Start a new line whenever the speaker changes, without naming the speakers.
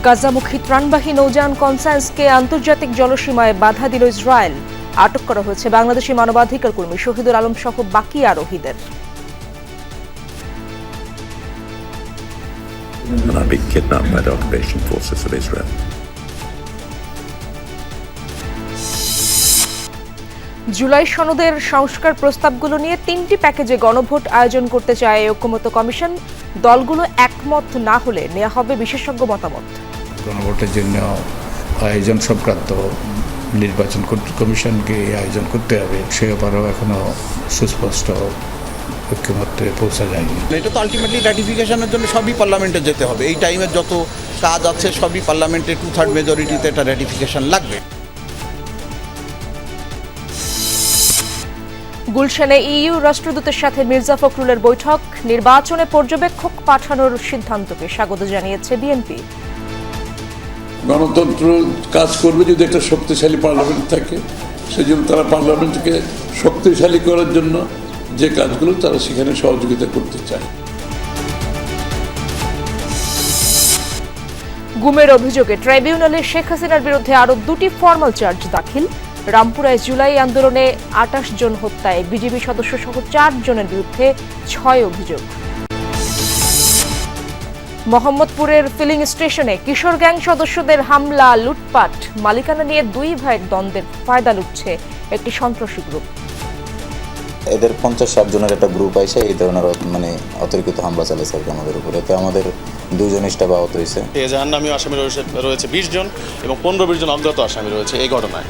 গাজামুখী ত্রাণবাহী নৌযান কনসায়েন্সকে আন্তর্জাতিক জলসীমায় বাধা দিল ইসরায়েল। আটক করা হয়েছে বাংলাদেশি মানবাধিকার কর্মী শহীদুল আলম সহ বাকি আরোহীদের।
And I've been kidnapped by the occupation forces of Israel.
July সনদের সংস্কার প্রস্তাবগুলো নিয়ে 3টি প্যাকেজে গণভোট আয়োজন করতে চায় ঐক্যমত্য কমিশন। দলগুলো একমত না হলে নেওয়া হবে বিশেষজ্ঞ মতামত।
গণভোটের জন্য আয়োজন সংক্রান্ত নির্বাচন কমিশনকে আয়োজন করতে হবে, সে ব্যাপারেও এখনো সুস্পষ্ট ঐক্যমত্যে পৌঁছা যায়নি।
এটা তো আলটিমেটলি র্যাটিফিকেশনের জন্য সবই পার্লামেন্টে যেতে হবে। এই টাইমের যত কাজ আছে সবই পার্লামেন্টে 2/3 মেজরিটিতে এটা র্যাটিফিকেশন লাগবে।
গুলশানে ইইউ রাষ্ট্রদূতের সাথে মির্জা ফখরুলের বৈঠক। নির্বাচনে পর্যবেক্ষক পাঠানোর সিদ্ধান্তকে স্বাগত জানিয়েছে বিএনপি।
গণতন্ত্র কাজ করবে যদি একটা শক্তিশালী পার্লামেন্ট থাকে, সেই জন্য তারা পার্লামেন্টকে শক্তিশালী করার জন্য যে কাজগুলো তারা সেখানে সহযোগিতা করতে চায়।
গুমের অভিযোগে ট্রাইব্যুনালে শেখ হাসিনার বিরুদ্ধে আরও 2টি ফরমাল চার্জ দাখিল। রামপুরায় জুলাই আন্দোলনে 28 জন হত্যায় বিজিবি সদস্য সহ 4 জনের বিরুদ্ধে 6 অভিযোগ। মোহাম্মদপুরের ফিলিং স্টেশনে কিশোর গ্যাং সদস্যদের হামলা, লুটপাট, মালিকানা নিয়ে 2 ভাইয়ের দ্বন্দ্বের ফায়দা লুটছে একটি সন্ত্রাসী গ্রুপ।
এদের 50-60 জনের একটা গ্রুপ আছে, এই ধরনের অতিরিক্ত হামলা চালিয়েছে আমাদের উপরে। এতে আমাদের 2 জন স্টাফ আহত হয়েছে।
জাহান্নামী আসামি রয়েছে 20 জন এবং 15-20 জন অজ্ঞাত আসামি রয়েছে এই ঘটনায়।